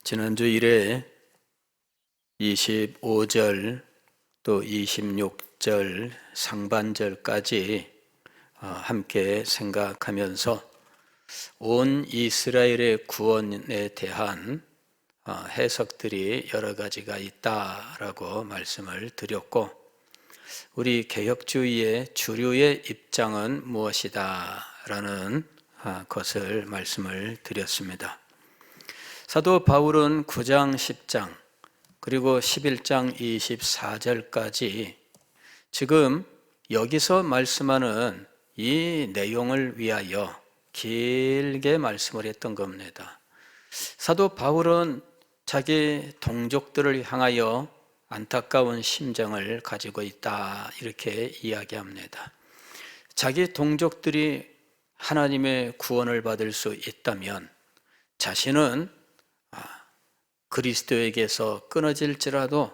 지난주 일에 25절 또 26절 상반절까지 함께 생각하면서 온 이스라엘의 구원에 대한 해석들이 여러 가지가 있다라고 말씀을 드렸고, 우리 개혁주의의 주류의 입장은 무엇이다 라는 것을 말씀을 드렸습니다. 사도 바울은 9장 10장 그리고 11장 24절까지 지금 여기서 말씀하는 이 내용을 위하여 길게 말씀을 했던 겁니다. 사도 바울은 자기 동족들을 향하여 안타까운 심정을 가지고 있다, 이렇게 이야기합니다. 자기 동족들이 하나님의 구원을 받을 수 있다면 자신은 그리스도에게서 끊어질지라도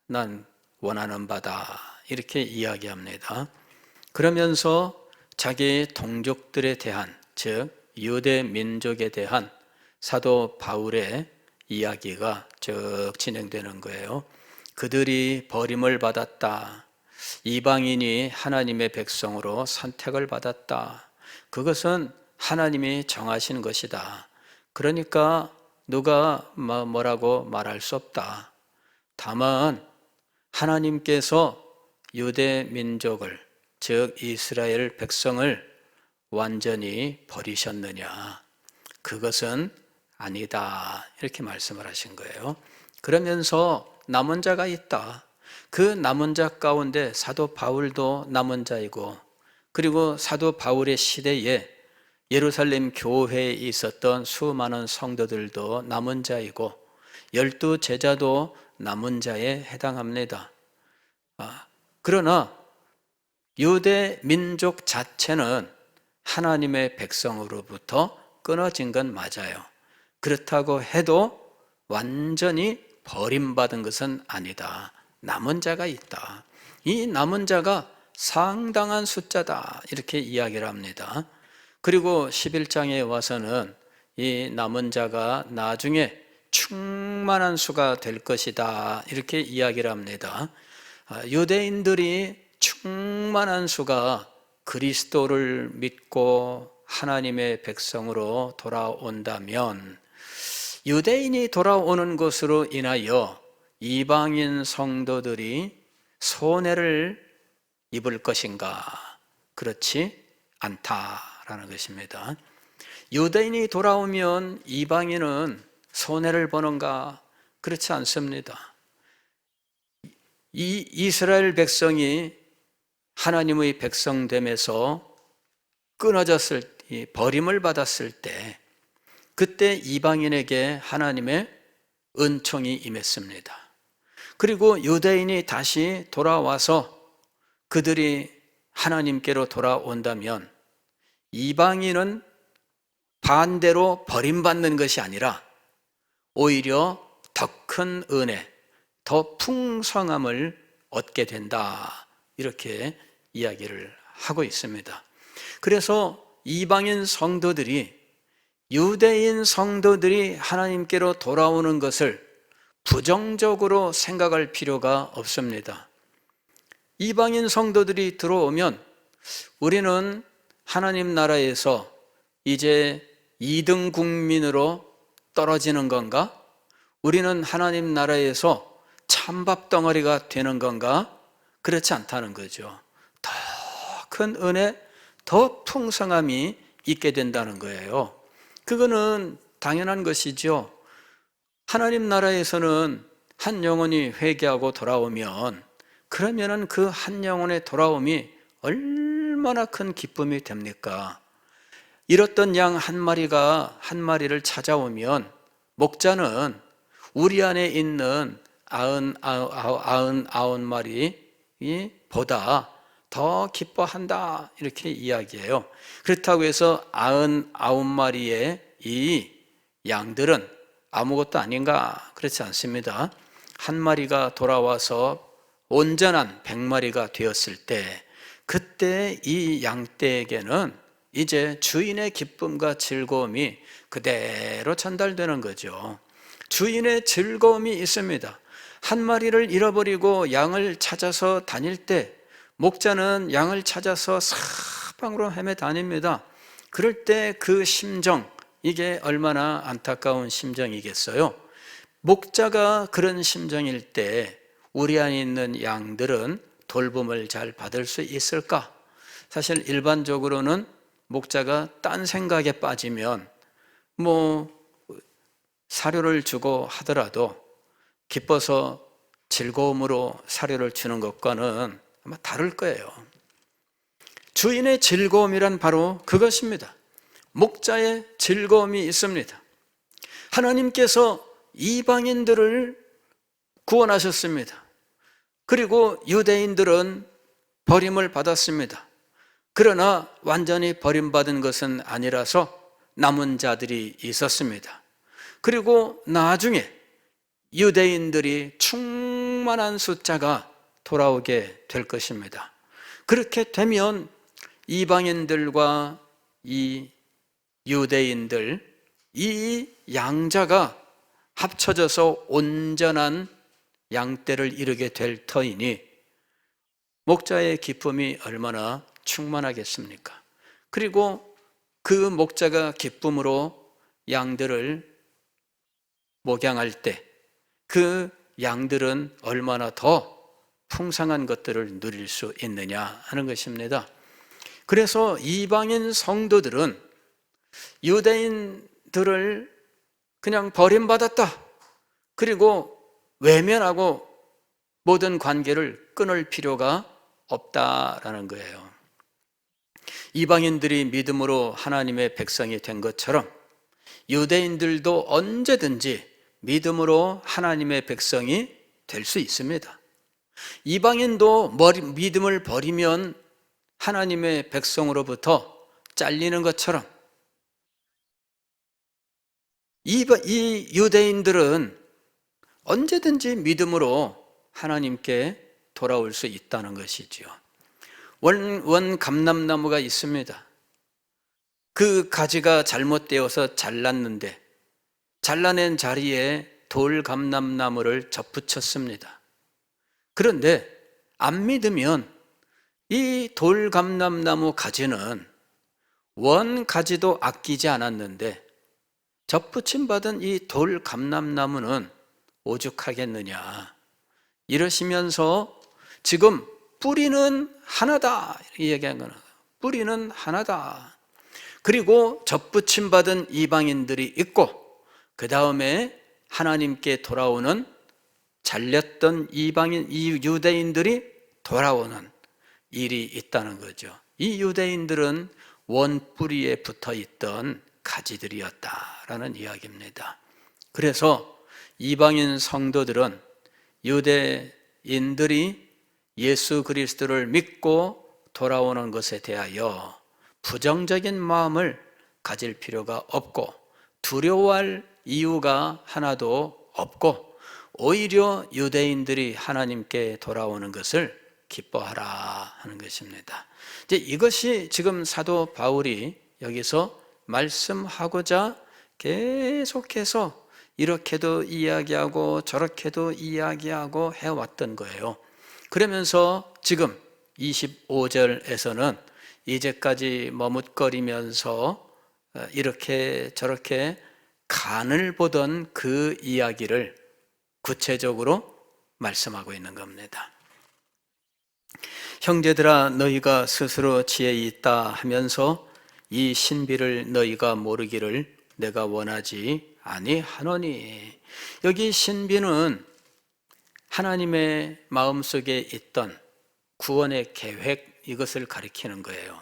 난 원하는 바다, 이렇게 이야기합니다. 그러면서 자기 동족들에 대한, 즉 유대 민족에 대한 사도 바울의 이야기가 쭉 진행되는 거예요. 그들이 버림을 받았다. 이방인이 하나님의 백성으로 선택을 받았다. 그것은 하나님이 정하신 것이다. 그러니까 누가 뭐라고 말할 수 없다. 다만 하나님께서 유대 민족을, 즉 이스라엘 백성을 완전히 버리셨느냐? 그것은 아니다, 이렇게 말씀을 하신 거예요. 그러면서 남은 자가 있다. 그 남은 자 가운데 사도 바울도 남은 자이고, 그리고 사도 바울의 시대에 예루살렘 교회에 있었던 수많은 성도들도 남은 자이고 12 제자도 남은 자에 해당합니다. 그러나 유대 민족 자체는 하나님의 백성으로부터 끊어진 건 맞아요. 그렇다고 해도 완전히 버림받은 것은 아니다. 남은 자가 있다. 이 남은 자가 상당한 숫자다, 이렇게 이야기를 합니다. 그리고 11장에 와서는 이 남은 자가 나중에 충만한 수가 될 것이다, 이렇게 이야기를 합니다. 유대인들이 충만한 수가 그리스도를 믿고 하나님의 백성으로 돌아온다면 유대인이 돌아오는 것으로 인하여 이방인 성도들이 손해를 입을 것인가? 그렇지 않다라는 것입니다. 유대인이 돌아오면 이방인은 손해를 보는가? 그렇지 않습니다. 이 이스라엘 백성이 하나님의 백성됨에서 끊어졌을 때, 버림을 받았을 때, 그때 이방인에게 하나님의 은총이 임했습니다. 그리고 유대인이 다시 돌아와서 그들이 하나님께로 돌아온다면 이방인은 반대로 버림받는 것이 아니라 오히려 더 큰 은혜, 더 풍성함을 얻게 된다, 이렇게 이야기를 하고 있습니다. 그래서 이방인 성도들이, 유대인 성도들이 하나님께로 돌아오는 것을 부정적으로 생각할 필요가 없습니다. 이방인 성도들이 들어오면 우리는 하나님 나라에서 이제 2등 국민으로 떨어지는 건가? 우리는 하나님 나라에서 찬밥 덩어리가 되는 건가? 그렇지 않다는 거죠. 더 큰 은혜, 더 풍성함이 있게 된다는 거예요. 그거는 당연한 것이죠. 하나님 나라에서는 한 영혼이 회개하고 돌아오면 그러면은 그 한 영혼의 돌아옴이 얼마나 큰 기쁨이 됩니까? 잃었던 양 한 마리가 한 마리를 찾아오면 목자는 우리 안에 있는 99마리보다 더 기뻐한다, 이렇게 이야기해요. 그렇다고 해서 99마리의 이 양들은 아무것도 아닌가? 그렇지 않습니다. 한 마리가 돌아와서 온전한 100마리가 되었을 때, 그때 이 양떼에게는 이제 주인의 기쁨과 즐거움이 그대로 전달되는 거죠. 주인의 즐거움이 있습니다. 한 마리를 잃어버리고 양을 찾아서 다닐 때 목자는 양을 찾아서 사방으로 헤매 다닙니다. 그럴 때 그 심정, 이게 얼마나 안타까운 심정이겠어요. 목자가 그런 심정일 때 우리 안에 있는 양들은 돌봄을 잘 받을 수 있을까? 사실 일반적으로는 목자가 딴 생각에 빠지면 사료를 주고 하더라도 기뻐서 즐거움으로 사료를 주는 것과는 아마 다를 거예요. 주인의 즐거움이란 바로 그것입니다. 목자의 즐거움이 있습니다. 하나님께서 이방인들을 구원하셨습니다. 그리고 유대인들은 버림을 받았습니다. 그러나 완전히 버림받은 것은 아니라서 남은 자들이 있었습니다. 그리고 나중에 유대인들이 충만한 숫자가 돌아오게 될 것입니다. 그렇게 되면 이방인들과 이 유대인들, 이 양자가 합쳐져서 온전한 양떼를 이루게 될 터이니 목자의 기쁨이 얼마나 충만하겠습니까? 그리고 그 목자가 기쁨으로 양들을 목양할 때 그 양들은 얼마나 더 풍성한 것들을 누릴 수 있느냐 하는 것입니다. 그래서 이방인 성도들은 유대인들을 그냥 버림받았다, 그리고 외면하고 모든 관계를 끊을 필요가 없다라는 거예요. 이방인들이 믿음으로 하나님의 백성이 된 것처럼 유대인들도 언제든지 믿음으로 하나님의 백성이 될 수 있습니다. 이방인도 믿음을 버리면 하나님의 백성으로부터 잘리는 것처럼 이 유대인들은 언제든지 믿음으로 하나님께 돌아올 수 있다는 것이지요. 원 감람나무가 있습니다. 그 가지가 잘못되어서 잘랐는데 잘라낸 자리에 돌 감람나무를 접붙였습니다. 그런데 안 믿으면 이 돌 감람나무 가지는 원 가지도 아끼지 않았는데 접붙임 받은 이 돌 감람나무는 오죽하겠느냐 이러시면서 지금 뿌리는 하나다 이 얘기한 거는 뿌리는 하나다. 그리고 접붙임 받은 이방인들이 있고 그 다음에 하나님께 돌아오는 잘렸던 이방인 이 유대인들이 돌아오는 일이 있다는 거죠. 이 유대인들은 원뿌리에 붙어 있던 가지들이었다라는 이야기입니다. 그래서 이방인 성도들은 유대인들이 예수 그리스도를 믿고 돌아오는 것에 대하여 부정적인 마음을 가질 필요가 없고 두려워할 이유가 하나도 없고 오히려 유대인들이 하나님께 돌아오는 것을 기뻐하라 하는 것입니다. 이제 이것이 지금 사도 바울이 여기서 말씀하고자 계속해서 이렇게도 이야기하고 저렇게도 이야기하고 해왔던 거예요. 그러면서 지금 25절에서는 이제까지 머뭇거리면서 이렇게 저렇게 간을 보던 그 이야기를 구체적으로 말씀하고 있는 겁니다. 형제들아 너희가 스스로 지혜 있다 하면서 이 신비를 너희가 모르기를 내가 원하지 아니하노니. 여기 신비는 하나님의 마음속에 있던 구원의 계획, 이것을 가리키는 거예요.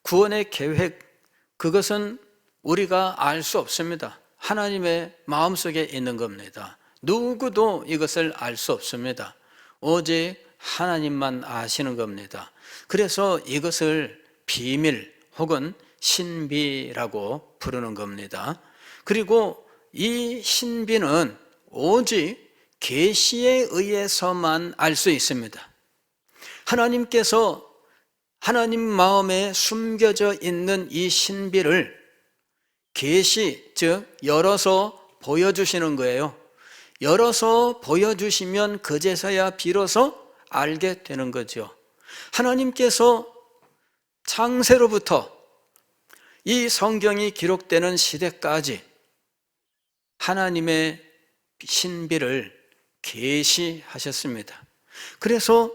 구원의 계획, 그것은 우리가 알 수 없습니다. 하나님의 마음속에 있는 겁니다. 누구도 이것을 알 수 없습니다. 오직 하나님만 아시는 겁니다. 그래서 이것을 비밀 혹은 신비라고 부르는 겁니다. 그리고 이 신비는 오직 계시에 의해서만 알 수 있습니다. 하나님께서 하나님 마음에 숨겨져 있는 이 신비를 계시, 즉 열어서 보여주시는 거예요. 열어서 보여주시면 그제서야 비로소 알게 되는 거죠. 하나님께서 창세로부터 이 성경이 기록되는 시대까지 하나님의 신비를 계시하셨습니다. 그래서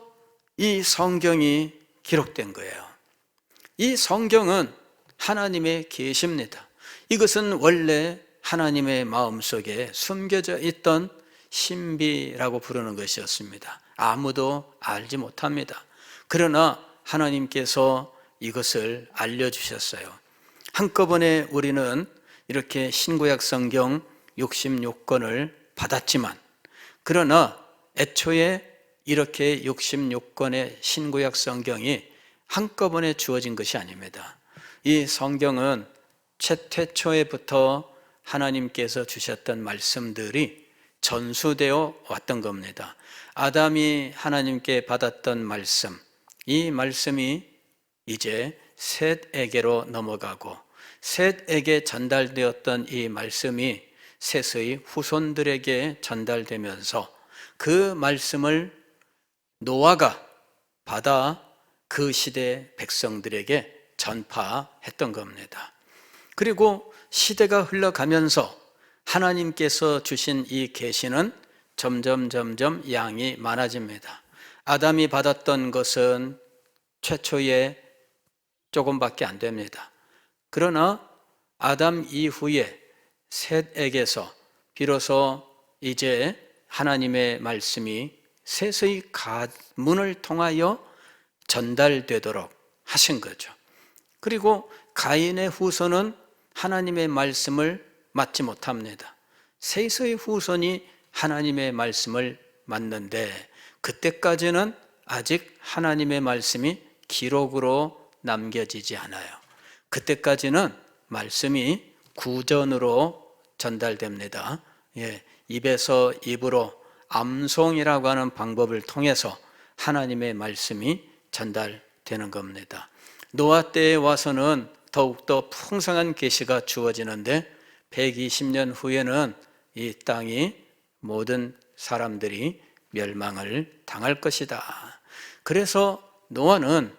이 성경이 기록된 거예요. 이 성경은 하나님의 계시입니다. 이것은 원래 하나님의 마음속에 숨겨져 있던 신비라고 부르는 것이었습니다. 아무도 알지 못합니다. 그러나 하나님께서 이것을 알려주셨어요. 한꺼번에 우리는 이렇게 신구약 성경 66권을 받았지만, 그러나 애초에 이렇게 66권의 신구약 성경이 한꺼번에 주어진 것이 아닙니다. 이 성경은 최초에부터 하나님께서 주셨던 말씀들이 전수되어 왔던 겁니다. 아담이 하나님께 받았던 말씀, 이 말씀이 이제 셋에게로 넘어가고, 셋에게 전달되었던 이 말씀이 셋의 후손들에게 전달되면서 그 말씀을 노아가 받아 그 시대 백성들에게 전파했던 겁니다. 그리고 시대가 흘러가면서 하나님께서 주신 이 계시는 점점 양이 많아집니다. 아담이 받았던 것은 최초에 조금밖에 안 됩니다. 그러나 아담 이후에 셋에게서 비로소 이제 하나님의 말씀이 셋의 가문을 통하여 전달되도록 하신 거죠. 그리고 가인의 후손은 하나님의 말씀을 맡지 못합니다. 셋의 후손이 하나님의 말씀을 맡는데, 그때까지는 아직 하나님의 말씀이 기록으로 남겨지지 않아요. 그때까지는 말씀이 구전으로 전달됩니다. 입에서 입으로 암송이라고 하는 방법을 통해서 하나님의 말씀이 전달되는 겁니다. 노아 때에 와서는 더욱더 풍성한 계시가 주어지는데 120년 후에는 이 땅이 모든 사람들이 멸망을 당할 것이다. 그래서 노아는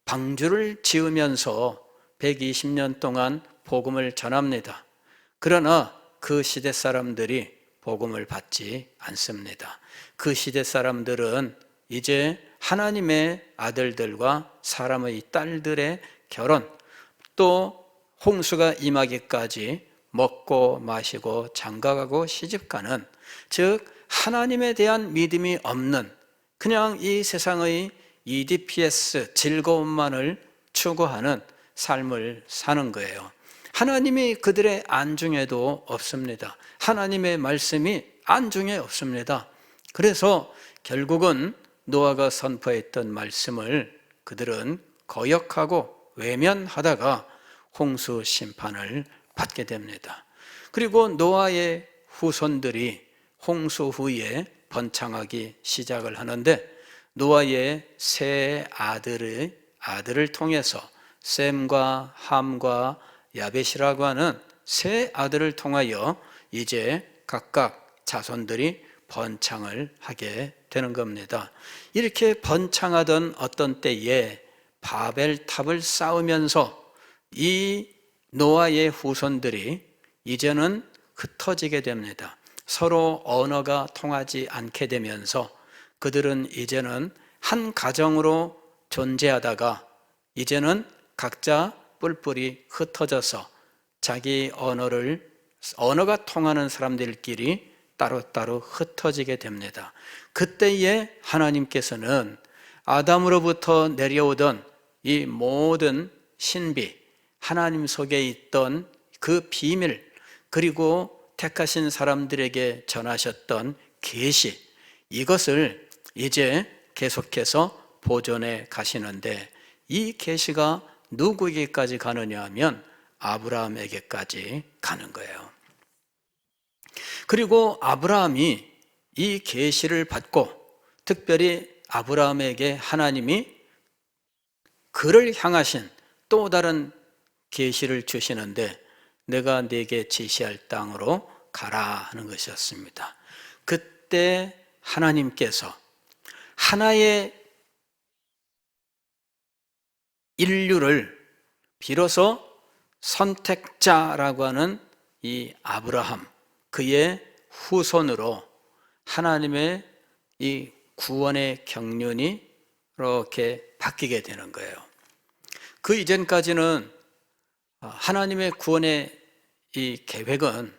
방주를 지으면서 120년 동안 복음을 전합니다. 그러나 그 시대 사람들이 복음을 받지 않습니다. 그 시대 사람들은 이제 하나님의 아들들과 사람의 딸들의 결혼, 또 홍수가 임하기까지 먹고 마시고 장가가고 시집가는, 즉 하나님에 대한 믿음이 없는, 그냥 이 세상의 EDPS 즐거움만을 추구하는 삶을 사는 거예요. 하나님이 그들의 안중에도 없습니다. 하나님의 말씀이 안중에 없습니다. 그래서 결국은 노아가 선포했던 말씀을 그들은 거역하고 외면하다가 홍수 심판을 받게 됩니다. 그리고 노아의 후손들이 홍수 후에 번창하기 시작을 하는데, 노아의 세 아들을 통해서 셈과 함과 야벳이라고 하는 세 아들을 통하여 이제 각각 자손들이 번창을 하게 되는 겁니다. 이렇게 번창하던 어떤 때에 바벨탑을 쌓으면서 이 노아의 후손들이 이제는 흩어지게 됩니다. 서로 언어가 통하지 않게 되면서 그들은 이제는 한 가정으로 존재하다가 이제는 각자 뿔뿔이 흩어져서 자기 언어가 통하는 사람들끼리 따로따로 흩어지게 됩니다. 그때에 하나님께서는 아담으로부터 내려오던 이 모든 신비, 하나님 속에 있던 그 비밀, 그리고 택하신 사람들에게 전하셨던 계시, 이것을 이제 계속해서 보존해 가시는데, 이 계시가 누구에게까지 가느냐 하면 아브라함에게까지 가는 거예요. 그리고 아브라함이 이 계시를 받고, 특별히 아브라함에게 하나님이 그를 향하신 또 다른 계시를 주시는데, 내가 네게 지시할 땅으로 가라 하는 것이었습니다. 그때 하나님께서 하나의 인류를 비로소 선택자라고 하는 이 아브라함, 그의 후손으로 하나님의 이 구원의 경륜이 이렇게 바뀌게 되는 거예요. 그 이전까지는 하나님의 구원의 이 계획은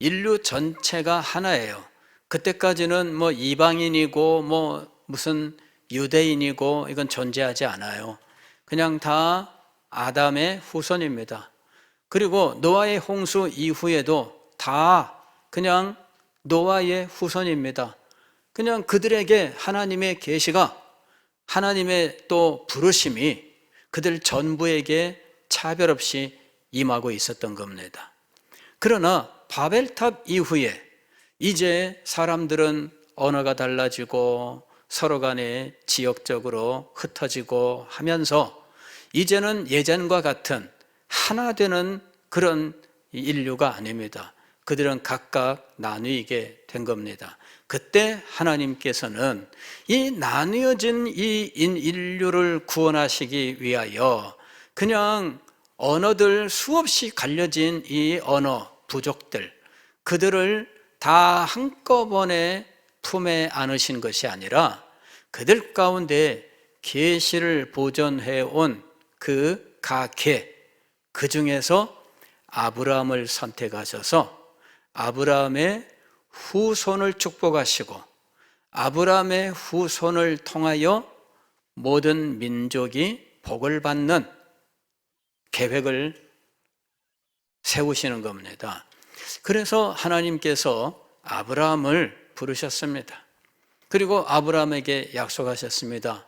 인류 전체가 하나예요. 그때까지는 뭐 이방인이고 뭐 무슨 유대인이고 이건 존재하지 않아요. 그냥 다 아담의 후손입니다. 그리고 노아의 홍수 이후에도 다 그냥 노아의 후손입니다. 그냥 그들에게 하나님의 계시가, 하나님의 또 부르심이 그들 전부에게 차별 없이 임하고 있었던 겁니다. 그러나 바벨탑 이후에 이제 사람들은 언어가 달라지고 서로 간에 지역적으로 흩어지고 하면서 이제는 예전과 같은 하나 되는 그런 인류가 아닙니다. 그들은 각각 나뉘게 된 겁니다. 그때 하나님께서는 이 나뉘어진 이 인류를 구원하시기 위하여 그냥 언어들 수없이 갈려진 이 언어 부족들, 그들을 다 한꺼번에 품에 안으신 것이 아니라 그들 가운데 계시를 보존해 온 그 가계, 그 중에서 아브라함을 선택하셔서 아브라함의 후손을 축복하시고 아브라함의 후손을 통하여 모든 민족이 복을 받는 계획을 세우시는 겁니다. 그래서 하나님께서 아브라함을 부르셨습니다. 그리고 아브라함에게 약속하셨습니다.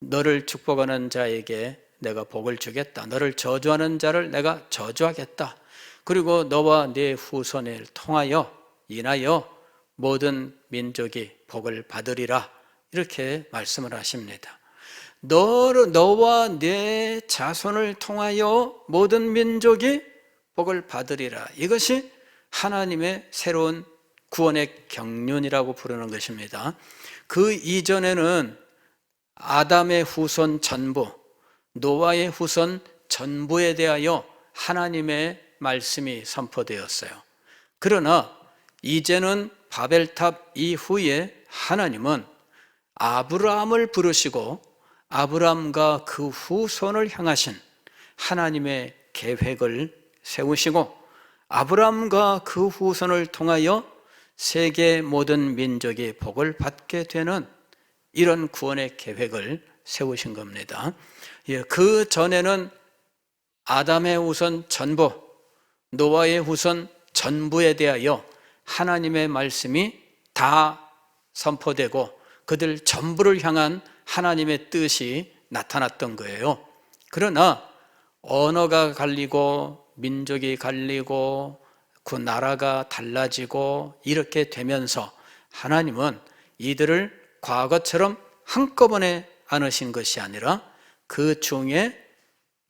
너를 축복하는 자에게 내가 복을 주겠다. 너를 저주하는 자를 내가 저주하겠다. 그리고 너와 네 후손을 통하여 인하여 모든 민족이 복을 받으리라. 이렇게 말씀을 하십니다. 너와 네 자손을 통하여 모든 민족이 복을 받으리라. 이것이 하나님의 새로운 구원의 경륜이라고 부르는 것입니다. 그 이전에는 아담의 후손 전부, 노아의 후손 전부에 대하여 하나님의 말씀이 선포되었어요. 그러나 이제는 바벨탑 이후에 하나님은 아브라함을 부르시고 아브라함과 그 후손을 향하신 하나님의 계획을 세우시고 아브라함과 그 후손을 통하여 세계 모든 민족이 복을 받게 되는 이런 구원의 계획을 세우신 겁니다. 그 전에는 아담의 후손 전부, 노아의 후손 전부에 대하여 하나님의 말씀이 다 선포되고 그들 전부를 향한 하나님의 뜻이 나타났던 거예요. 그러나 언어가 갈리고 민족이 갈리고 그 나라가 달라지고 이렇게 되면서 하나님은 이들을 과거처럼 한꺼번에 안으신 것이 아니라 그 중에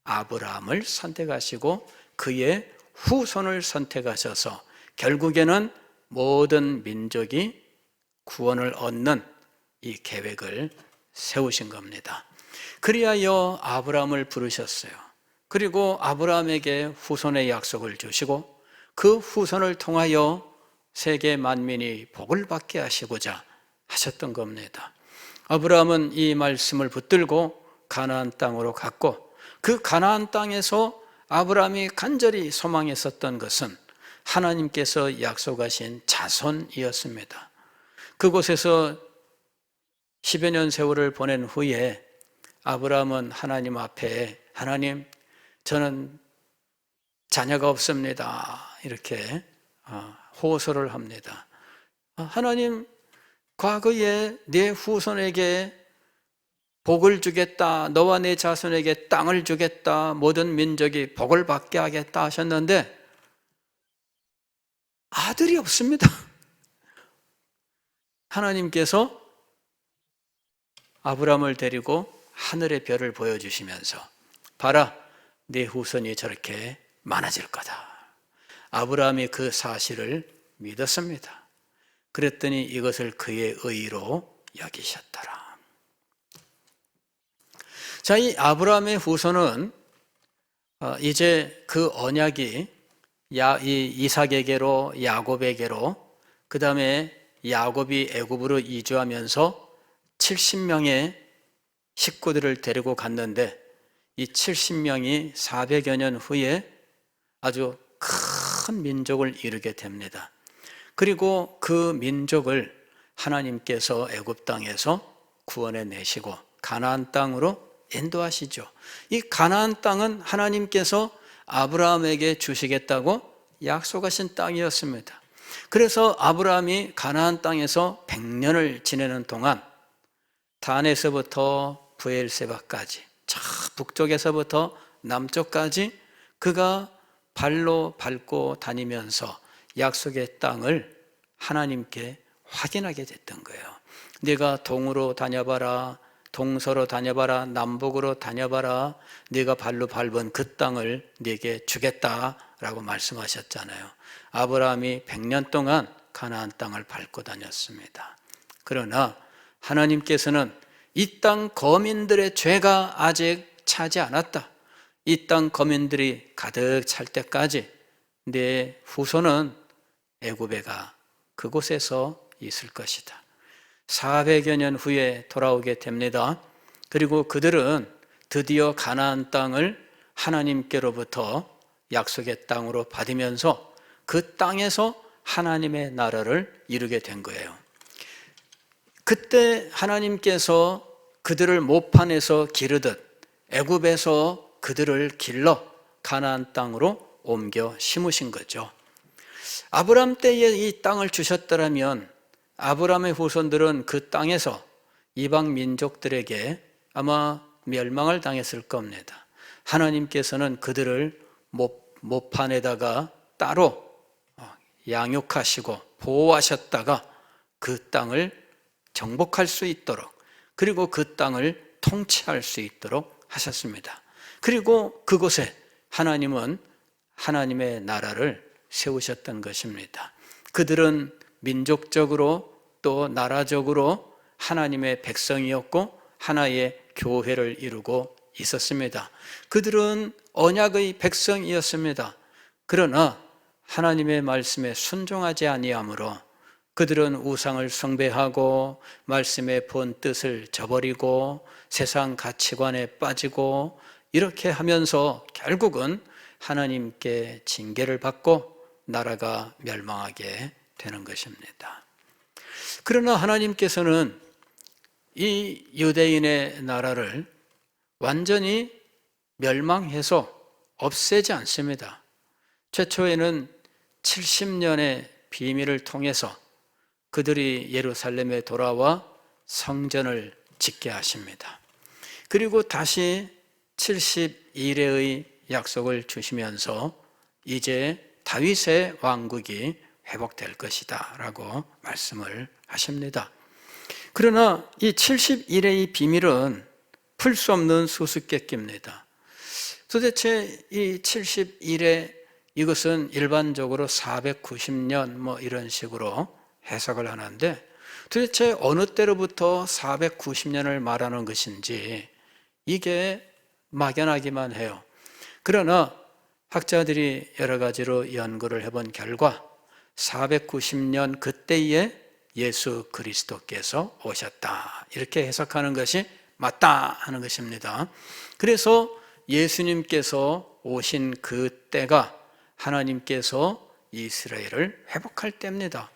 아브라함을 선택하시고 그의 후손을 선택하셔서 결국에는 모든 민족이 구원을 얻는 이 계획을 세우신 겁니다. 그리하여 아브라함을 부르셨어요. 그리고 아브라함에게 후손의 약속을 주시고 그 후손을 통하여 세계 만민이 복을 받게 하시고자 하셨던 겁니다. 아브라함은 이 말씀을 붙들고 가나안 땅으로 갔고 그 가나안 땅에서 아브라함이 간절히 소망했었던 것은 하나님께서 약속하신 자손이었습니다. 그곳에서 10여 년 세월을 보낸 후에 아브라함은 하나님 앞에 하나님, 저는 자녀가 없습니다. 이렇게 호소를 합니다. 하나님, 과거에 내 후손에게 복을 주겠다, 너와 내 자손에게 땅을 주겠다, 모든 민족이 복을 받게 하겠다 하셨는데 아들이 없습니다. 하나님께서 아브라함을 데리고 하늘의 별을 보여주시면서 봐라, 네 후손이 저렇게 많아질 거다. 아브라함이 그 사실을 믿었습니다. 그랬더니 이것을 그의 의로 여기셨더라. 자, 이 아브라함의 후손은 이제 그 언약이 이삭에게로, 야곱에게로, 그 다음에 야곱이 애굽으로 이주하면서 70명의 식구들을 데리고 갔는데, 이 70명이 400여 년 후에 아주 큰 민족을 이루게 됩니다. 그리고 그 민족을 하나님께서 애굽 땅에서 구원해 내시고 가나안 땅으로 인도하시죠. 이 가나안 땅은 하나님께서 아브라함에게 주시겠다고 약속하신 땅이었습니다. 그래서 아브라함이 가나안 땅에서 100년을 지내는 동안 단에서부터 브엘세바까지, 저 북쪽에서부터 남쪽까지 그가 발로 밟고 다니면서 약속의 땅을 하나님께 확인하게 됐던 거예요. 네가 동으로 다녀봐라, 동서로 다녀봐라, 남북으로 다녀봐라, 네가 발로 밟은 그 땅을 네게 주겠다라고 말씀하셨잖아요. 아브라함이 100년 동안 가나안 땅을 밟고 다녔습니다. 그러나 하나님께서는 이 땅 거민들의 죄가 아직 차지 않았다, 이 땅 거민들이 가득 찰 때까지 내 후손은 애굽에 가 그곳에서 있을 것이다. 400여 년 후에 돌아오게 됩니다. 그리고 그들은 드디어 가나안 땅을 하나님께로부터 약속의 땅으로 받으면서 그 땅에서 하나님의 나라를 이루게 된 거예요. 그때 하나님께서 그들을 모판에서 기르듯 애굽에서 그들을 길러 가나안 땅으로 옮겨 심으신 거죠. 아브라함 때에 이 땅을 주셨더라면 아브라함의 후손들은 그 땅에서 이방 민족들에게 아마 멸망을 당했을 겁니다. 하나님께서는 그들을 모판에다가 따로 양육하시고 보호하셨다가 그 땅을 정복할 수 있도록, 그리고 그 땅을 통치할 수 있도록 하셨습니다. 그리고 그곳에 하나님은 하나님의 나라를 세우셨던 것입니다. 그들은 민족적으로 또 나라적으로 하나님의 백성이었고 하나의 교회를 이루고 있었습니다. 그들은 언약의 백성이었습니다. 그러나 하나님의 말씀에 순종하지 아니하므로 그들은 우상을 숭배하고 말씀의 본 뜻을 저버리고 세상 가치관에 빠지고 이렇게 하면서 결국은 하나님께 징계를 받고 나라가 멸망하게 되는 것입니다. 그러나 하나님께서는 이 유대인의 나라를 완전히 멸망해서 없애지 않습니다. 최초에는 70년의 비밀을 통해서 그들이 예루살렘에 돌아와 성전을 짓게 하십니다. 그리고 다시 71회의 약속을 주시면서 이제 다윗의 왕국이 회복될 것이다 라고 말씀을 하십니다. 그러나 이 71회의 비밀은 풀 수 없는 수수께끼입니다. 도대체 이 71회, 이것은 일반적으로 490년 이런 식으로 해석을 하는데 도대체 어느 때로부터 490년을 말하는 것인지 이게 막연하기만 해요. 그러나 학자들이 여러 가지로 연구를 해본 결과 490년 그때에 예수 그리스도께서 오셨다, 이렇게 해석하는 것이 맞다 하는 것입니다. 그래서 예수님께서 오신 그 때가 하나님께서 이스라엘을 회복할 때입니다.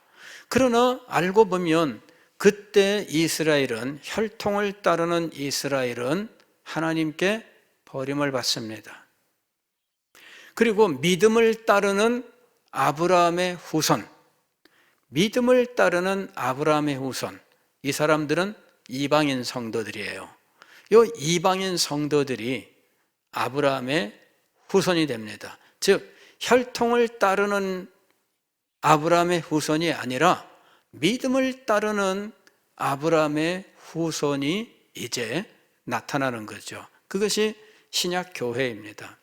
그러나 알고 보면 그때 이스라엘은, 혈통을 따르는 이스라엘은 하나님께 버림을 받습니다. 그리고 믿음을 따르는 아브라함의 후손, 믿음을 따르는 아브라함의 후손, 이 사람들은 이방인 성도들이에요. 이 이방인 성도들이 아브라함의 후손이 됩니다. 즉 혈통을 따르는 아브라함의 후손이 아니라 믿음을 따르는 아브라함의 후손이 이제 나타나는 거죠. 그것이 신약 교회입니다.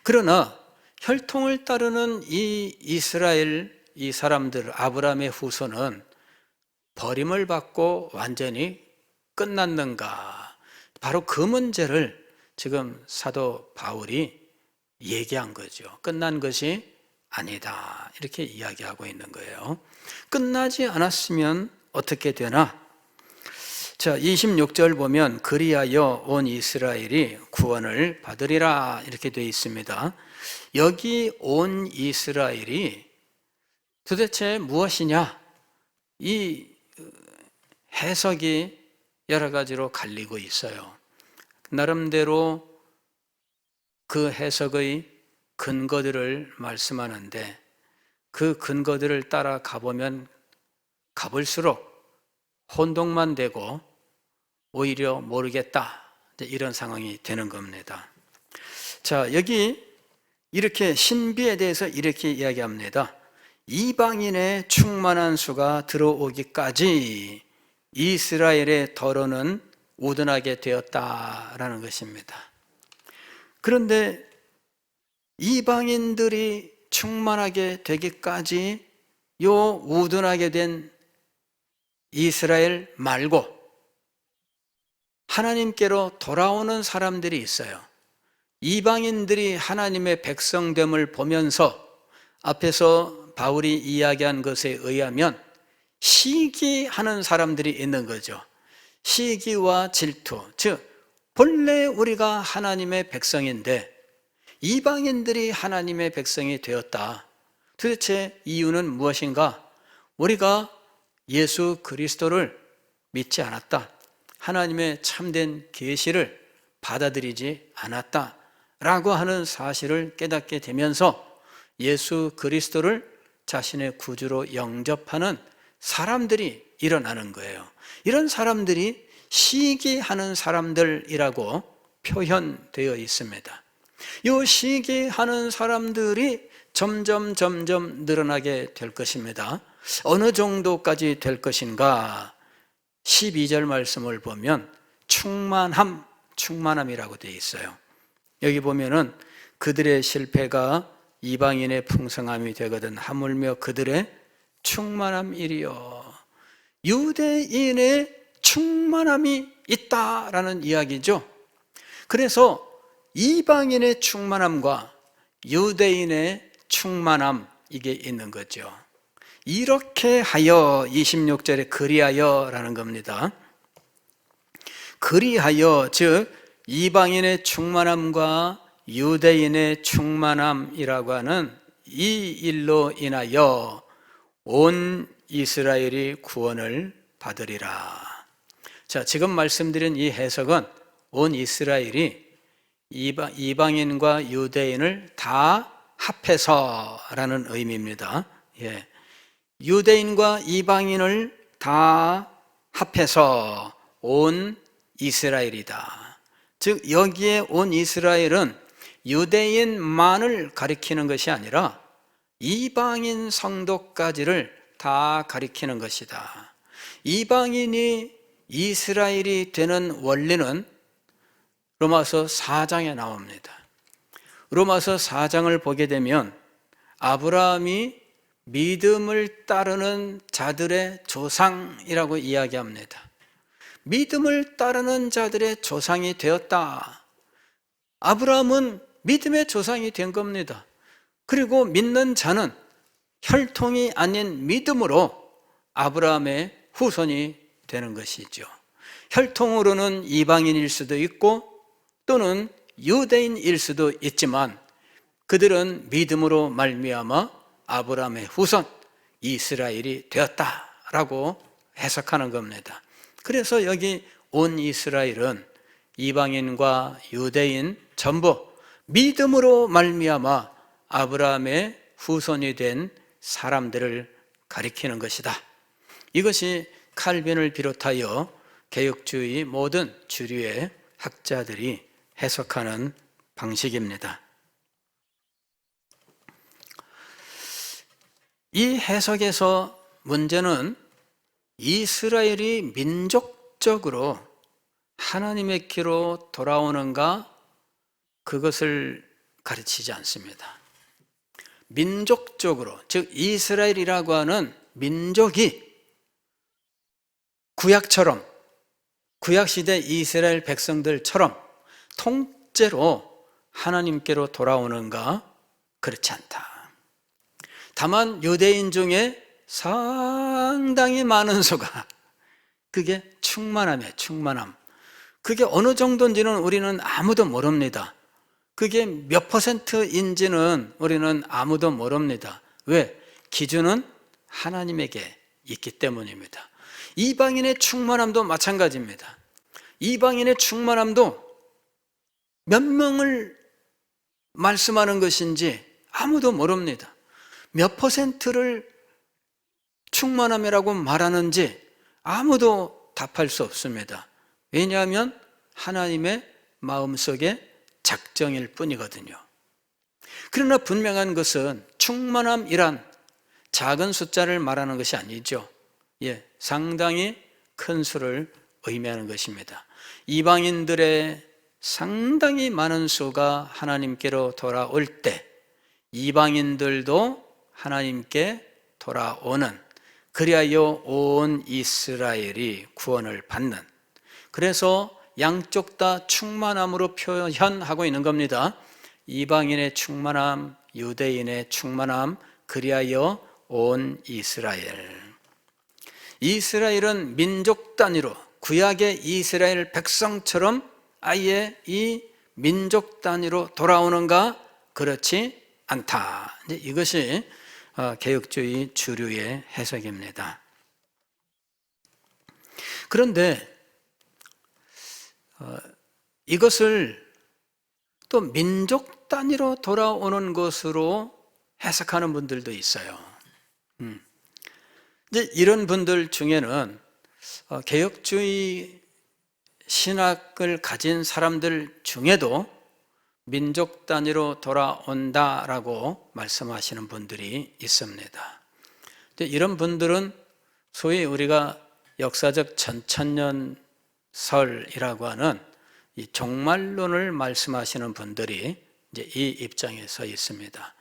그러나 혈통을 따르는 이 이스라엘, 이 사람들, 아브라함의 후손은 버림을 받고 완전히 끝났는가? 바로 그 문제를 지금 사도 바울이 얘기한 거죠. 끝난 것이 아니다, 이렇게 이야기하고 있는 거예요. 끝나지 않았으면 어떻게 되나? 자, 26절 보면 그리하여 온 이스라엘이 구원을 받으리라, 이렇게 되어 있습니다. 여기 온 이스라엘이 도대체 무엇이냐? 이 해석이 여러 가지로 갈리고 있어요. 나름대로 그 해석의 근거들을 말씀하는데, 그 근거들을 따라 가보면 가볼수록 혼동만 되고 오히려 모르겠다, 이런 상황이 되는 겁니다. 자, 여기 이렇게 신비에 대해서 이렇게 이야기합니다. 이방인의 충만한 수가 들어오기까지 이스라엘의 더러는 우둔하게 되었다라는 것입니다. 그런데 이방인들이 충만하게 되기까지 요 우둔하게 된 이스라엘 말고 하나님께로 돌아오는 사람들이 있어요. 이방인들이 하나님의 백성됨을 보면서 앞에서 바울이 이야기한 것에 의하면 시기하는 사람들이 있는 거죠. 시기와 질투, 즉 본래 우리가 하나님의 백성인데 이방인들이 하나님의 백성이 되었다. 도대체 이유는 무엇인가? 우리가 예수 그리스도를 믿지 않았다, 하나님의 참된 계시를 받아들이지 않았다 라고 하는 사실을 깨닫게 되면서 예수 그리스도를 자신의 구주로 영접하는 사람들이 일어나는 거예요. 이런 사람들이 시기하는 사람들이라고 표현되어 있습니다. 이 시기하는 사람들이 점점 늘어나게 될 것입니다. 어느 정도까지 될 것인가? 12절 말씀을 보면 충만함이라고 되어 있어요. 여기 보면은 그들의 실패가 이방인의 풍성함이 되거든 하물며 그들의 충만함이리요. 유대인의 충만함이 있다라는 이야기죠. 그래서 이방인의 충만함과 유대인의 충만함, 이게 있는 거죠. 이렇게 하여, 26절에 그리하여 라는 겁니다. 그리하여, 즉 이방인의 충만함과 유대인의 충만함이라고 하는 이 일로 인하여 온 이스라엘이 구원을 받으리라. 자, 지금 말씀드린 이 해석은 온 이스라엘이 이방인과 유대인을 다 합해서라는 의미입니다. 예. 유대인과 이방인을 다 합해서 온 이스라엘이다. 즉 여기에 온 이스라엘은 유대인만을 가리키는 것이 아니라 이방인 성도까지를 다 가리키는 것이다. 이방인이 이스라엘이 되는 원리는 로마서 4장에 나옵니다. 로마서 4장을 보게 되면 아브라함이 믿음을 따르는 자들의 조상이라고 이야기합니다. 믿음을 따르는 자들의 조상이 되었다. 아브라함은 믿음의 조상이 된 겁니다. 그리고 믿는 자는 혈통이 아닌 믿음으로 아브라함의 후손이 되는 것이죠. 혈통으로는 이방인일 수도 있고 또는 유대인일 수도 있지만 그들은 믿음으로 말미암아 아브라함의 후손 이스라엘이 되었다라고 해석하는 겁니다. 그래서 여기 온 이스라엘은 이방인과 유대인 전부 믿음으로 말미암아 아브라함의 후손이 된 사람들을 가리키는 것이다. 이것이 칼빈을 비롯하여 개혁주의 모든 주류의 학자들이 해석하는 방식입니다. 이 해석에서 문제는 이스라엘이 민족적으로 하나님의 길로 돌아오는가, 그것을 가르치지 않습니다. 민족적으로, 즉 이스라엘이라고 하는 민족이 구약처럼, 구약시대 이스라엘 백성들처럼 통째로 하나님께로 돌아오는가? 그렇지 않다. 다만 유대인 중에 상당히 많은 수가, 그게 충만함이에요. 충만함. 그게 어느 정도인지는 우리는 아무도 모릅니다. 그게 몇 %인지는 우리는 아무도 모릅니다. 왜? 기준은 하나님에게 있기 때문입니다. 이방인의 충만함도 마찬가지입니다. 이방인의 충만함도 몇 명을 말씀하는 것인지 아무도 모릅니다. 몇 %를 충만함이라고 말하는지 아무도 답할 수 없습니다. 왜냐하면 하나님의 마음속에 작정일 뿐이거든요. 그러나 분명한 것은 충만함이란 작은 숫자를 말하는 것이 아니죠. 상당히 큰 수를 의미하는 것입니다. 이방인들의 상당히 많은 수가 하나님께로 돌아올 때 이방인들도 하나님께 돌아오는, 그리하여 온 이스라엘이 구원을 받는, 그래서 양쪽 다 충만함으로 표현하고 있는 겁니다. 이방인의 충만함, 유대인의 충만함, 그리하여 온 이스라엘. 이스라엘은 민족 단위로 구약의 이스라엘 백성처럼 아예 이 민족 단위로 돌아오는가? 그렇지 않다. 이것이 개혁주의 주류의 해석입니다. 그런데 이것을 또 민족 단위로 돌아오는 것으로 해석하는 분들도 있어요. 이제 이런 분들 중에는 개혁주의 신학을 가진 사람들 중에도 민족 단위로 돌아온다라고 말씀하시는 분들이 있습니다. 이런 분들은 소위 우리가 역사적 전천년설이라고 하는 이 종말론을 말씀하시는 분들이 이제 이 입장에 서 있습니다.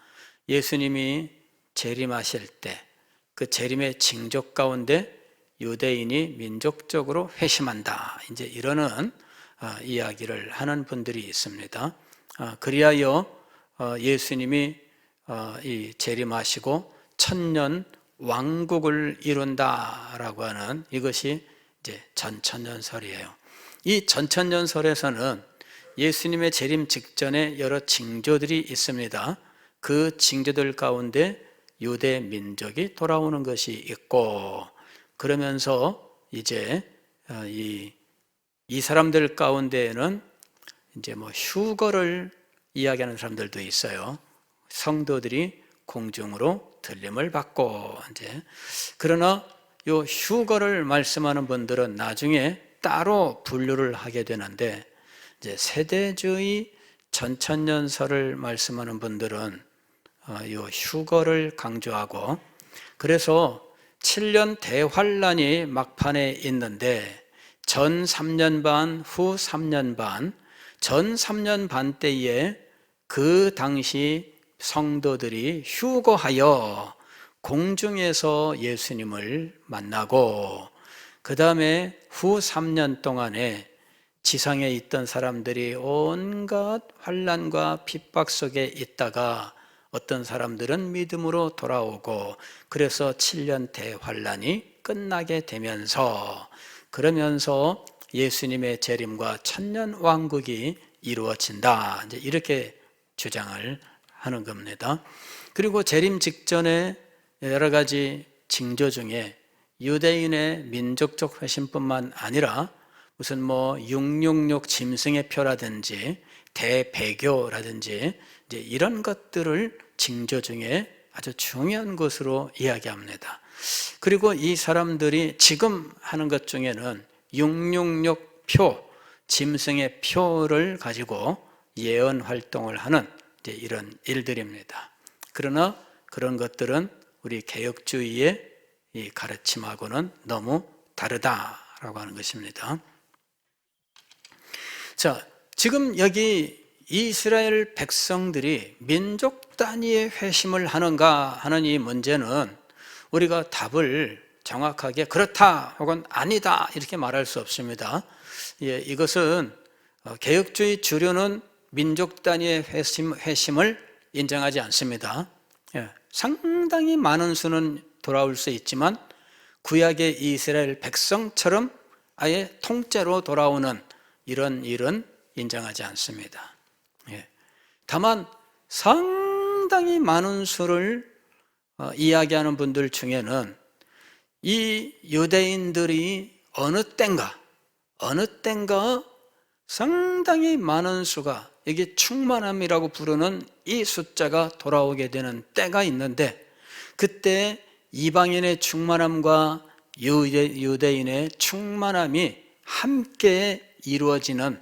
예수님이 재림하실 때 그 재림의 징조 가운데 유대인이 민족적으로 회심한다, 이제 이러는 이야기를 하는 분들이 있습니다. 그리하여 예수님이 이 재림하시고 천년 왕국을 이룬다라고 하는, 이것이 이제 전천년설이에요. 이 전천년설에서는 예수님의 재림 직전에 여러 징조들이 있습니다. 그 징조들 가운데 유대 민족이 돌아오는 것이 있고, 그러면서 이제 이 사람들 가운데에는 이제 뭐 휴거를 이야기하는 사람들도 있어요. 성도들이 공중으로 들림을 받고, 이제 그러나 요 휴거를 말씀하는 분들은 나중에 따로 분류를 하게 되는데, 이제 세대주의 전천년설을 말씀하는 분들은 요 휴거를 강조하고, 그래서 7년 대환란이 막판에 있는데 전 3년 반, 후 3년 반, 전 3년 반 때에 그 당시 성도들이 휴거하여 공중에서 예수님을 만나고, 그 다음에 후 3년 동안에 지상에 있던 사람들이 온갖 환난과 핍박 속에 있다가 어떤 사람들은 믿음으로 돌아오고, 그래서 7년 대환란이 끝나게 되면서, 그러면서 예수님의 재림과 천년 왕국이 이루어진다, 이제 이렇게 주장을 하는 겁니다. 그리고 재림 직전에 여러 가지 징조 중에 유대인의 민족적 회심뿐만 아니라 무슨 뭐 666 짐승의 표라든지 대배교라든지 이제 이런 것들을 징조 중에 아주 중요한 것으로 이야기합니다. 그리고 이 사람들이 지금 하는 것 중에는 666 표, 짐승의 표를 가지고 예언 활동을 하는 이제 이런 일들입니다. 그러나 그런 것들은 우리 개혁주의의 이 가르침하고는 너무 다르다라고 하는 것입니다. 자, 지금 여기 이스라엘 백성들이 민족 단위의 회심을 하는가 하는 이 문제는 우리가 답을 정확하게 그렇다 혹은 아니다 이렇게 말할 수 없습니다. 이것은 개혁주의 주류는 민족 단위의 회심을 인정하지 않습니다. 상당히 많은 수는 돌아올 수 있지만 구약의 이스라엘 백성처럼 아예 통째로 돌아오는 이런 일은 인정하지 않습니다. 다만 상당히 많은 수를 이야기하는 분들 중에는 이 유대인들이 어느 땐가 상당히 많은 수가, 이게 충만함이라고 부르는 이 숫자가 돌아오게 되는 때가 있는데, 그때 이방인의 충만함과 유대인의 충만함이 함께 이루어지는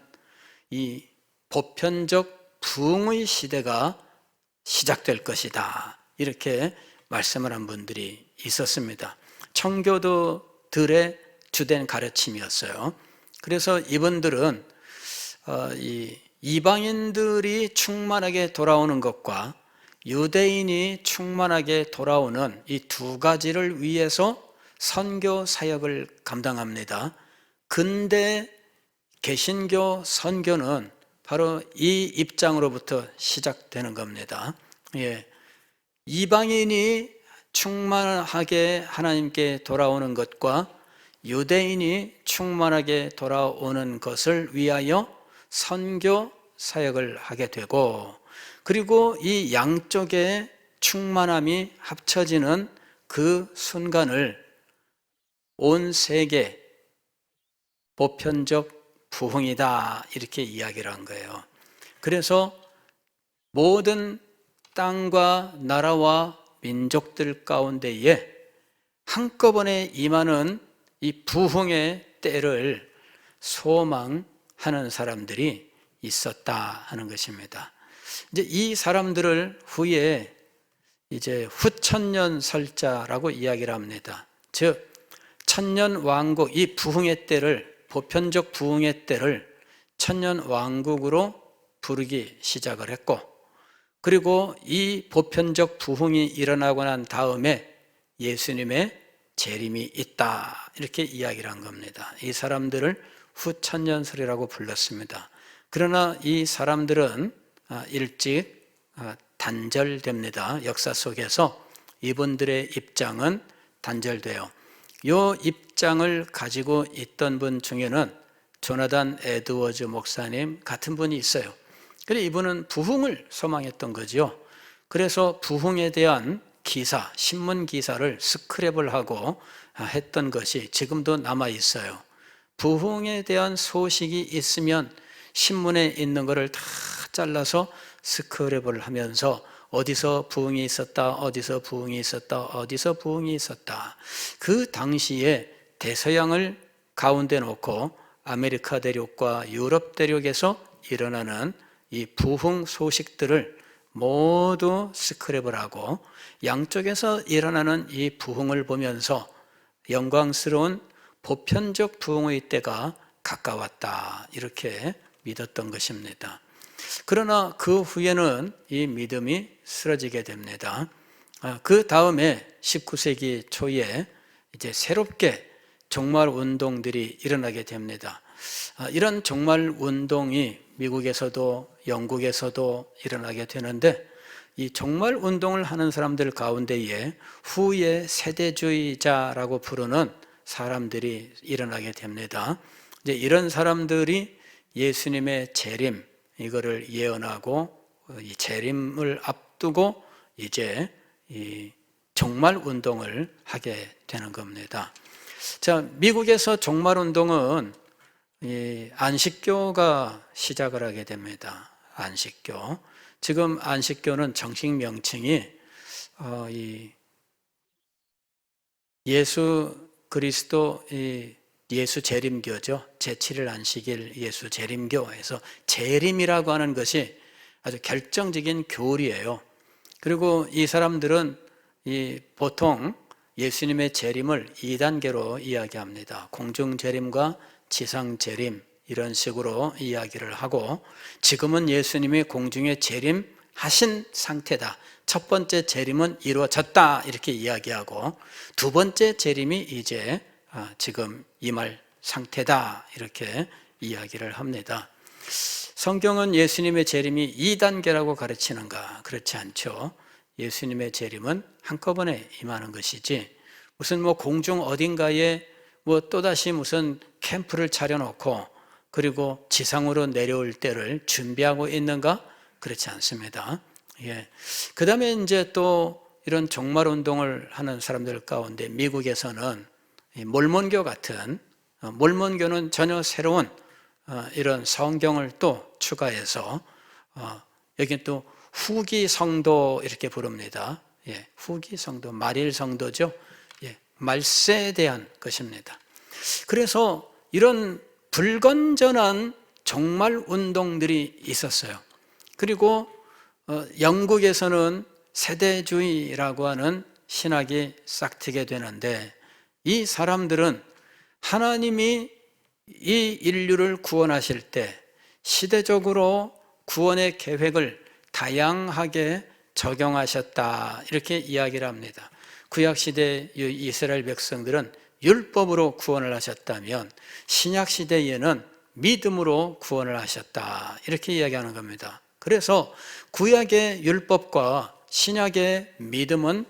이 보편적 부흥의 시대가 시작될 것이다, 이렇게 말씀을 한 분들이 있었습니다. 청교도들의 주된 가르침이었어요. 그래서 이분들은 이 이방인들이 충만하게 돌아오는 것과 유대인이 충만하게 돌아오는 이 두 가지를 위해서 선교 사역을 감당합니다. 근대 개신교 선교는 바로 이 입장으로부터 시작되는 겁니다. 이방인이 충만하게 하나님께 돌아오는 것과 유대인이 충만하게 돌아오는 것을 위하여 선교 사역을 하게 되고, 그리고 이 양쪽의 충만함이 합쳐지는 그 순간을 온 세계 보편적 부흥이다, 이렇게 이야기를 한 거예요. 그래서 모든 땅과 나라와 민족들 가운데에 한꺼번에 임하는 이 부흥의 때를 소망하는 사람들이 있었다 하는 것입니다. 이제 이 사람들을 후에 이제 후천년 설자라고 이야기를 합니다. 즉 천년 왕국, 이 부흥의 때를, 보편적 부흥의 때를 천년 왕국으로 부르기 시작을 했고, 그리고 이 보편적 부흥이 일어나고 난 다음에 예수님의 재림이 있다, 이렇게 이야기를 한 겁니다. 이 사람들을 후천년설이라고 불렀습니다. 그러나 이 사람들은 일찍 단절됩니다. 역사 속에서 이분들의 입장은 단절돼요. 이 입장을 가지고 있던 분 중에는 조나단 에드워즈 목사님 같은 분이 있어요. 그래서 이분은 부흥을 소망했던 거죠. 그래서 부흥에 대한 기사, 신문 기사를 스크랩을 하고 했던 것이 지금도 남아 있어요. 부흥에 대한 소식이 있으면 신문에 있는 것을 다 잘라서 스크랩을 하면서 어디서 부흥이 있었다, 어디서 부흥이 있었다, 어디서 부흥이 있었다. 그 당시에 대서양을 가운데 놓고 아메리카 대륙과 유럽 대륙에서 일어나는 이 부흥 소식들을 모두 스크랩을 하고 양쪽에서 일어나는 이 부흥을 보면서 영광스러운 보편적 부흥의 때가 가까웠다, 이렇게 믿었던 것입니다. 그러나 그 후에는 이 믿음이 쓰러지게 됩니다. 그 다음에 19세기 초에 이제 새롭게 종말 운동들이 일어나게 됩니다. 이런 종말 운동이 미국에서도 영국에서도 일어나게 되는데, 이 종말 운동을 하는 사람들 가운데에 후에 세대주의자라고 부르는 사람들이 일어나게 됩니다. 이제 이런 사람들이 예수님의 재림, 이거를 예언하고 이 재림을 앞두고 이제 이 종말 운동을 하게 되는 겁니다. 자, 미국에서 종말 운동은 이 안식교가 시작을 하게 됩니다. 안식교. 지금 안식교는 정식 명칭이 이 예수 그리스도 예수 재림교죠. 제7일 안식일 예수 재림교에서 재림이라고 하는 것이 아주 결정적인 교리예요. 그리고 이 사람들은 보통 예수님의 재림을 2단계로 이야기합니다. 공중 재림과 지상 재림, 이런 식으로 이야기를 하고, 지금은 예수님이 공중에 재림 하신 상태다. 첫 번째 재림은 이루어졌다 이렇게 이야기하고, 두 번째 재림이 이제 지금 임할 상태다 이렇게 이야기를 합니다. 성경은 예수님의 재림이 2단계라고 가르치는가? 그렇지 않죠. 예수님의 재림은 한꺼번에 임하는 것이지, 무슨 공중 어딘가에 또다시 무슨 캠프를 차려놓고 그리고 지상으로 내려올 때를 준비하고 있는가? 그렇지 않습니다. 예. 그 다음에 이제 또 이런 종말 운동을 하는 사람들 가운데 미국에서는 몰몬교 같은, 몰몬교는 전혀 새로운 이런 성경을 또 추가해서 여기 또 후기 성도 이렇게 부릅니다. 예, 후기 성도, 말일 성도죠. 예, 말세에 대한 것입니다. 그래서 이런 불건전한 종말 운동들이 있었어요. 그리고 영국에서는 세대주의라고 하는 신학이 싹트게 되는데, 이 사람들은 하나님이 이 인류를 구원하실 때 시대적으로 구원의 계획을 다양하게 적용하셨다 이렇게 이야기를 합니다. 구약시대 이스라엘 백성들은 율법으로 구원을 하셨다면 신약시대에는 믿음으로 구원을 하셨다 이렇게 이야기하는 겁니다. 그래서 구약의 율법과 신약의 믿음은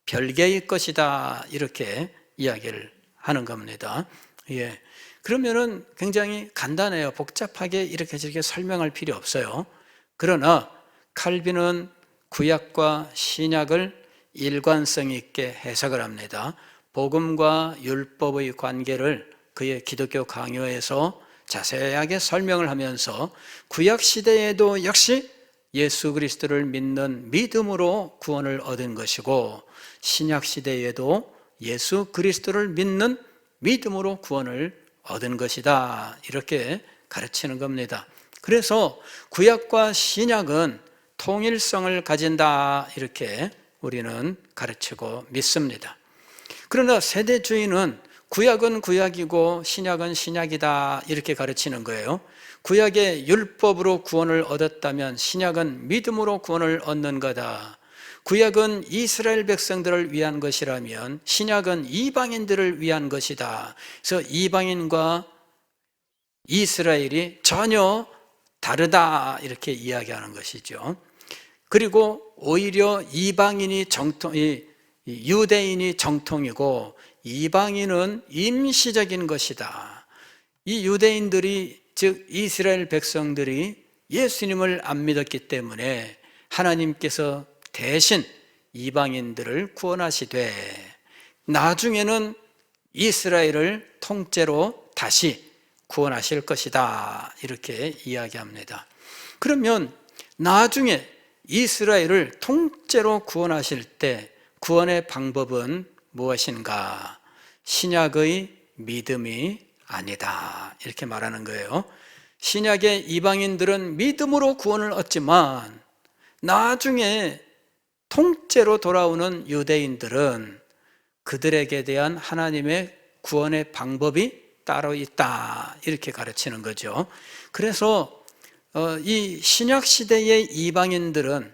별개의 것이다 이렇게 이야기를 하는 겁니다. 예. 그러면은 굉장히 간단해요. 복잡하게 이렇게 저렇게 설명할 필요 없어요. 그러나 칼빈은 구약과 신약을 일관성 있게 해석을 합니다. 복음과 율법의 관계를 그의 기독교 강요에서 자세하게 설명을 하면서 구약 시대에도 역시 예수 그리스도를 믿는 믿음으로 구원을 얻은 것이고, 신약 시대에도 예수 그리스도를 믿는 믿음으로 구원을 얻은 것이다 이렇게 가르치는 겁니다. 그래서 구약과 신약은 통일성을 가진다 이렇게 우리는 가르치고 믿습니다. 그러나 세대주의는 구약은 구약이고 신약은 신약이다 이렇게 가르치는 거예요. 구약의 율법으로 구원을 얻었다면 신약은 믿음으로 구원을 얻는 거다. 구약은 이스라엘 백성들을 위한 것이라면 신약은 이방인들을 위한 것이다. 그래서 이방인과 이스라엘이 전혀 다르다 이렇게 이야기하는 것이죠. 그리고 오히려 유대인이 정통이고 이방인은 임시적인 것이다. 이 유대인들이, 즉 이스라엘 백성들이 예수님을 안 믿었기 때문에 하나님께서 대신 이방인들을 구원하시되 나중에는 이스라엘을 통째로 다시 구원하실 것이다 이렇게 이야기합니다. 그러면 나중에 이스라엘을 통째로 구원하실 때 구원의 방법은 무엇인가? 신약의 믿음이 아니다 이렇게 말하는 거예요. 신약의 이방인들은 믿음으로 구원을 얻지만 나중에 통째로 돌아오는 유대인들은 그들에게 대한 하나님의 구원의 방법이 따로 있다 이렇게 가르치는 거죠. 그래서 이 신약 시대의 이방인들은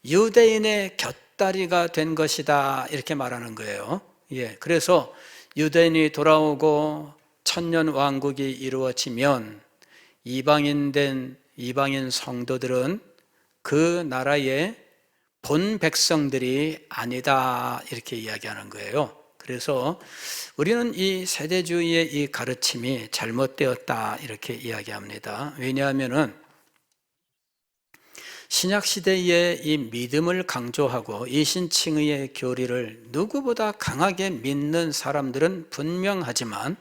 유대인의 곁다리가 된 것이다 이렇게 말하는 거예요. 예, 그래서 유대인이 돌아오고 천년 왕국이 이루어지면 이방인 성도들은 그 나라의 본 백성들이 아니다 이렇게 이야기하는 거예요. 그래서 우리는 이 세대주의의 이 가르침이 잘못되었다 이렇게 이야기합니다. 왜냐하면은 신약시대의 이 믿음을 강조하고 이신칭의의 교리를 누구보다 강하게 믿는 사람들은 분명하지만,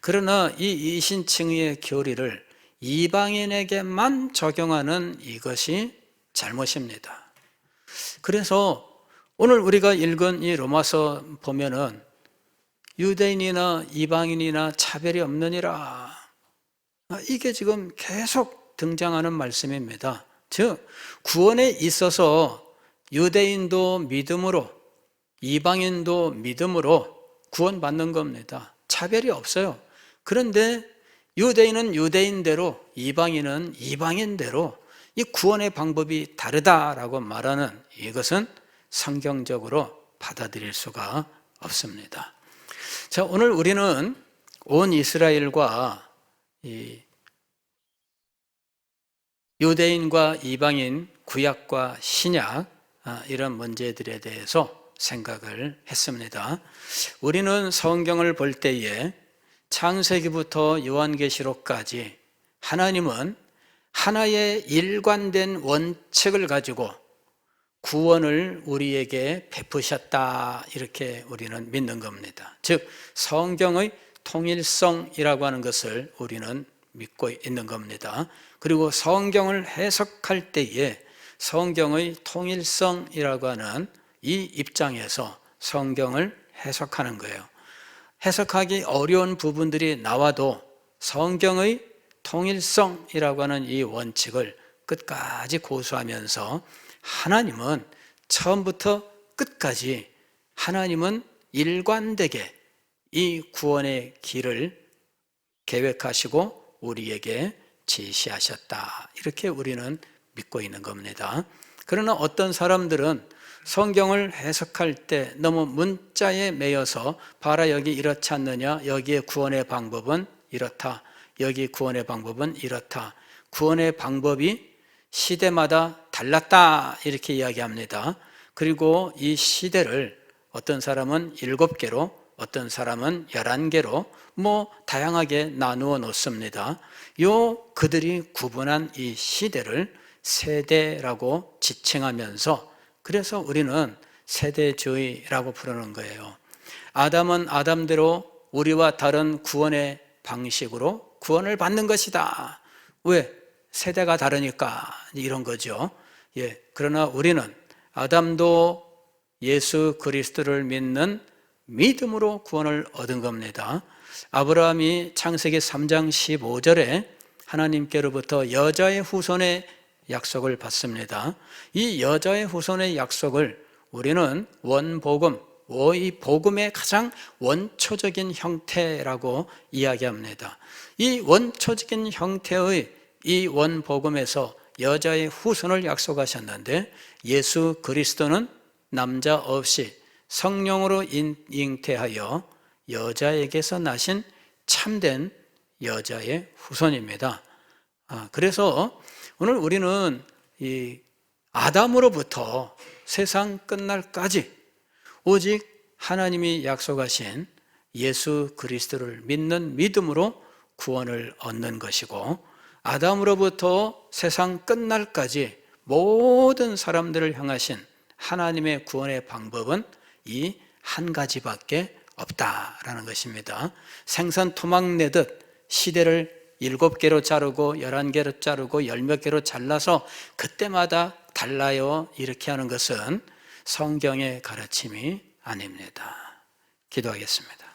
그러나 이 이신칭의의 교리를 이방인에게만 적용하는 이것이 잘못입니다. 그래서 오늘 우리가 읽은 이 로마서 보면은 유대인이나 이방인이나 차별이 없느니라, 이게 지금 계속 등장하는 말씀입니다. 즉 구원에 있어서 유대인도 믿음으로 이방인도 믿음으로 구원받는 겁니다. 차별이 없어요. 그런데 유대인은 유대인대로, 이방인은 이방인대로 이 구원의 방법이 다르다라고 말하는 이것은 성경적으로 받아들일 수가 없습니다. 자, 오늘 우리는 온 이스라엘과 이 유대인과 이방인, 구약과 신약, 이런 문제들에 대해서 생각을 했습니다. 우리는 성경을 볼 때에 창세기부터 요한계시록까지 하나님은 하나의 일관된 원칙을 가지고 구원을 우리에게 베푸셨다, 이렇게 우리는 믿는 겁니다. 즉 성경의 통일성이라고 하는 것을 우리는 믿고 있는 겁니다. 그리고 성경을 해석할 때에 성경의 통일성이라고 하는 이 입장에서 성경을 해석하는 거예요. 해석하기 어려운 부분들이 나와도 성경의 통일성이라고 하는 이 원칙을 끝까지 고수하면서 하나님은 처음부터 끝까지 하나님은 일관되게 이 구원의 길을 계획하시고 우리에게 제시하셨다, 이렇게 우리는 믿고 있는 겁니다. 그러나 어떤 사람들은 성경을 해석할 때 너무 문자에 매여서 봐라, 여기 이렇지 않느냐, 여기에 구원의 방법은 이렇다, 여기 구원의 방법은 이렇다, 구원의 방법이 시대마다 달랐다, 이렇게 이야기합니다. 그리고 이 시대를 어떤 사람은 7개로, 어떤 사람은 11개로 다양하게 나누어 놓습니다. 그들이 구분한 이 시대를 세대라고 지칭하면서, 그래서 우리는 세대주의라고 부르는 거예요. 아담은 아담대로 우리와 다른 구원의 방식으로 구원을 받는 것이다. 왜? 세대가 다르니까, 이런 거죠. 그러나 우리는 아담도 예수 그리스도를 믿는 믿음으로 구원을 얻은 겁니다. 아브라함이 창세기 3장 15절에 하나님께로부터 여자의 후손의 약속을 받습니다. 이 여자의 후손의 약속을 우리는 원복음, 이 복음의 가장 원초적인 형태라고 이야기합니다. 이 원초적인 형태의 이 원복음에서 여자의 후손을 약속하셨는데, 예수 그리스도는 남자 없이 성령으로 잉태하여 여자에게서 나신 참된 여자의 후손입니다. 그래서 오늘 우리는 이 아담으로부터 세상 끝날까지 오직 하나님이 약속하신 예수 그리스도를 믿는 믿음으로 구원을 얻는 것이고, 아담으로부터 세상 끝날까지 모든 사람들을 향하신 하나님의 구원의 방법은 이 한 가지밖에 없다라는 것입니다. 생선 토막 내듯 시대를 7개로 자르고 11개로 자르고 10몇 개로 잘라서 그때마다 달라요, 이렇게 하는 것은 성경의 가르침이 아닙니다. 기도하겠습니다.